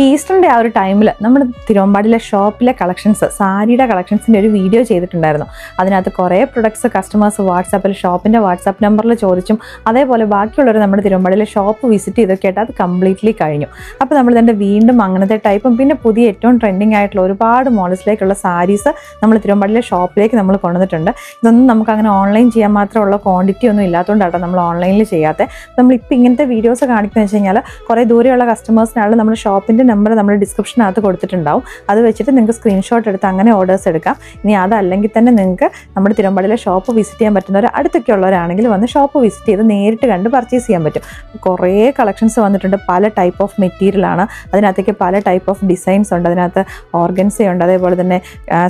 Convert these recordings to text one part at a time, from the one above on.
ഈസ്റ്ററിൻ്റെ ആ ഒരു ടൈമിൽ നമ്മൾ തിരുവമ്പാടിയിലെ ഷോപ്പിലെ കളക്ഷൻസ്, സാരിയുടെ കളക്ഷൻസിൻ്റെ ഒരു വീഡിയോ ചെയ്തിട്ടുണ്ടായിരുന്നു. അതിനകത്ത് കുറേ പ്രൊഡക്ട്സ് കസ്റ്റമേഴ്സ് വാട്സാപ്പിൽ ഷോപ്പിൻ്റെ വാട്സാപ്പ് നമ്പറിൽ ചോദിച്ചും അതേപോലെ ബാക്കിയുള്ളവർ നമ്മുടെ തിരുവമ്പാടിയിലെ ഷോപ്പ് വിസിറ്റ് ചെയ്തൊക്കെ ആയിട്ട് അത് കംപ്ലീറ്റ്ലി കഴിഞ്ഞു. അപ്പോൾ നമ്മൾ ഇതിൻ്റെ വീണ്ടും അങ്ങനത്തെ ടൈപ്പും പിന്നെ പുതിയ ഏറ്റവും ട്രെൻഡിങ് ആയിട്ടുള്ള ഒരുപാട് മോഡൽസിലേക്കുള്ള സാരീസ് നമ്മൾ തിരുവമ്പാടിയിലെ ഷോപ്പിലേക്ക് നമ്മൾ കൊണ്ടുവന്നിട്ടുണ്ട്. ഇതൊന്നും നമുക്ക് അങ്ങനെ ഓൺലൈൻ ചെയ്യാൻ മാത്രമുള്ള ക്വാണ്ടിറ്റി ഒന്നും ഇല്ലാത്തതുകൊണ്ടാണ് നമ്മൾ ഓൺലൈനിൽ ചെയ്യാത്തത്. നമ്മളിപ്പോൾ ഇങ്ങനത്തെ വീഡിയോസ് കാണിക്കുന്നത് വെച്ച് കഴിഞ്ഞാൽ കുറേ ദൂരെയുള്ള കസ്റ്റമേഴ്സിനാണ് നമ്മുടെ ഷോപ്പിൻ്റെ നമ്പർ നമ്മൾ ഡിസ്ക്രിപ്ഷനകത്ത് കൊടുത്തിട്ടുണ്ടാവും. അത് വെച്ചിട്ട് നിങ്ങൾക്ക് സ്ക്രീൻഷോട്ട് എടുത്ത് അങ്ങനെ ഓർഡേഴ്സ് എടുക്കാം. ഇനി അതല്ലെങ്കിൽ തന്നെ നിങ്ങൾക്ക് നമ്മുടെ തിരുവമ്പാടിയിലെ ഷോപ്പ് വിസിറ്റ് ചെയ്യാൻ പറ്റുന്നവർ അടുത്തൊക്കെ ഉള്ളവരാണെങ്കിൽ വന്ന് ഷോപ്പ് വിസിറ്റ് ചെയ്ത് നേരിട്ട് കണ്ട് പർച്ചേസ് ചെയ്യാൻ പറ്റും. കുറേ കളക്ഷൻസ് വന്നിട്ടുണ്ട്. പല ടൈപ്പ് ഓഫ് മെറ്റീരിയലാണ്. അതിനകത്തേക്ക് പല ടൈപ്പ് ഓഫ് ഡിസൈൻസ് ഉണ്ട്. അതിനകത്ത് ഓർഗൻസയുണ്ട്, അതേപോലെ തന്നെ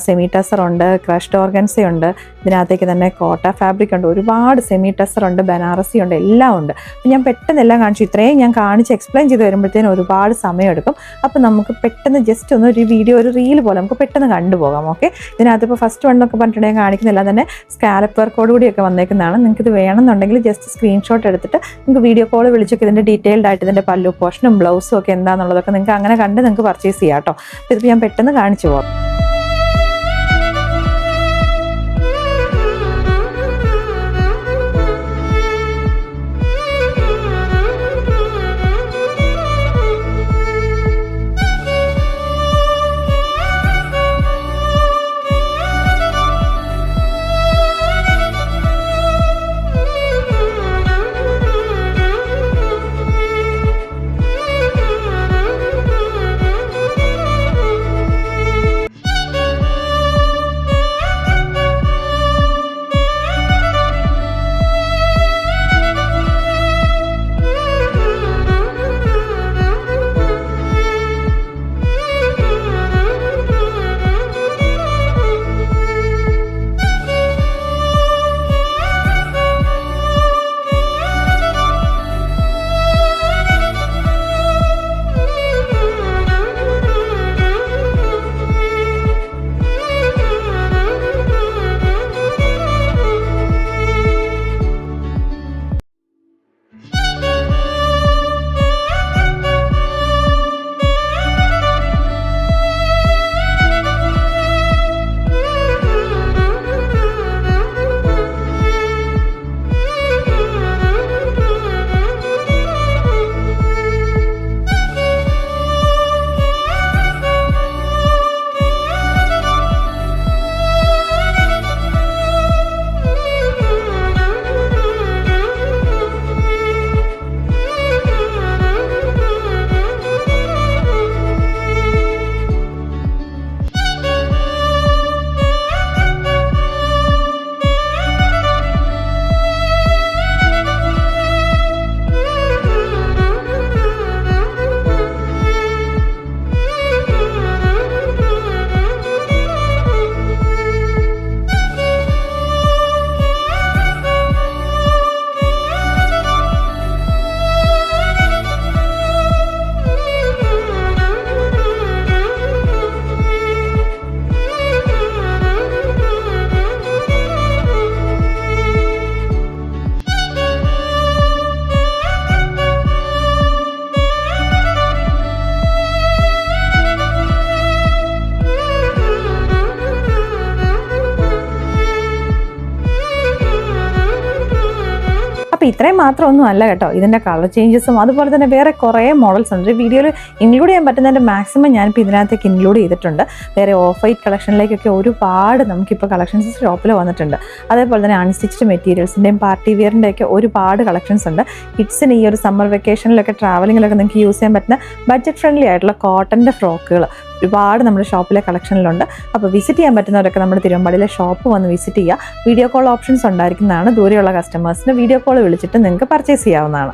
സെമി ടസറുണ്ട്, ക്രഷ്ഡ് ഓർഗൻസയുണ്ട്, ഇതിനകത്തേക്ക് തന്നെ കോട്ട ഫാബ്രിക് ഉണ്ട്, ഒരുപാട് സെമി ടസറുണ്ട്, ബനാറസി ഉണ്ട്, എല്ലാം ഉണ്ട്. അപ്പം ഞാൻ പെട്ടെന്ന് എല്ലാം കാണിച്ചു. ഇത്രയും ഞാൻ കാണിച്ച് എക്സ്പ്ലെയിൻ ചെയ്ത് വരുമ്പോഴത്തേനും ഒരുപാട് സമയമെടുക്കും. അപ്പോൾ നമുക്ക് പെട്ടെന്ന് ജസ്റ്റ് ഒന്ന് ഒരു വീഡിയോ, ഒരു റീൽ പോലെ നമുക്ക് പെട്ടെന്ന് കണ്ടുപോകാം. ഓക്കെ, ഇതിനകത്ത് ഇപ്പോൾ ഫസ്റ്റ് വണ്ണൊക്കെ പറഞ്ഞിട്ടുണ്ടെങ്കിൽ കാണിക്കുന്നില്ല തന്നെ സ്കാലപ്പ് വർക്കോട് കൂടിയൊക്കെ വന്നേക്കുന്നതാണ്. നിങ്ങൾക്ക് ഇത് വേണമെന്നുണ്ടെങ്കിൽ ജസ്റ്റ് സ്ക്രീൻഷോട്ട് എടുത്തിട്ട് നിങ്ങൾക്ക് വീഡിയോ കോൾ വിളിച്ചൊക്കെ ഇതിൻ്റെ ഡീറ്റെയിൽഡ് ആയിട്ട് ഇതിൻ്റെ പല്ലു പോർഷനും ബ്ലൗസും ഒക്കെ എന്താണെന്നുള്ളതൊക്കെ നിങ്ങൾക്ക് അങ്ങനെ കണ്ട് നിങ്ങൾക്ക് പർച്ചേസ് ചെയ്യാം കേട്ടോ. ഇതിപ്പോൾ ഞാൻ പെട്ടെന്ന് കാണിച്ചു പോകാം. അപ്പോൾ ഇത്രയും മാത്രമൊന്നും അല്ല കേട്ടോ, ഇതിൻ്റെ കളർ ചേഞ്ചസും അതുപോലെ തന്നെ വേറെ കുറേ മോഡൽസ് ഉണ്ട്. വീഡിയോയിൽ ഇൻക്ലൂഡ് ചെയ്യാൻ പറ്റുന്നതിൻ്റെ മാക്സിമം ഞാനിപ്പോൾ ഇതിനകത്തേക്ക് ഇൻക്ലൂഡ് ചെയ്തിട്ടുണ്ട്. വേറെ ഓഫ് വൈറ്റ് കളക്ഷനിലേക്കൊക്കെ ഒരുപാട് നമുക്കിപ്പോൾ കളക്ഷൻസ് ഷോപ്പിൽ വന്നിട്ടുണ്ട്. അതേപോലെ തന്നെ അൺസ്റ്റിച്ച്ഡ് മെറ്റീരിയൽസിൻ്റെയും പാർട്ടി വെയറിൻ്റെയൊക്കെ ഒരുപാട് കളക്ഷൻസ് ഉണ്ട്. കിഡ്സിന് ഈ ഒരു സമ്മർ വെക്കേഷനിലൊക്കെ ട്രാവലിങ്ങിലൊക്കെ നിങ്ങൾക്ക് യൂസ് ചെയ്യാൻ പറ്റുന്ന ബഡ്ജറ്റ് ഫ്രണ്ട്ലി ആയിട്ടുള്ള കോട്ടൻ്റെ ഫ്രോക്കുകൾ ഒരുപാട് നമ്മുടെ ഷോപ്പിലെ കളക്ഷനിലുണ്ട്. അപ്പോൾ വിസിറ്റ് ചെയ്യാൻ പറ്റുന്നവരൊക്കെ നമ്മുടെ തിരുവമ്പാടിയിലെ ഷോപ്പ് വന്ന് വിസിറ്റ് ചെയ്യുക. വീഡിയോ കോൾ ഓപ്ഷൻസ് ഉണ്ടായിരിക്കുന്നതാണ്. ദൂരെയുള്ള കസ്റ്റമേഴ്സിന് വീഡിയോ കോൾ വിളിച്ചിട്ട് നിങ്ങൾക്ക് പർച്ചേസ് ചെയ്യാവുന്നതാണ്.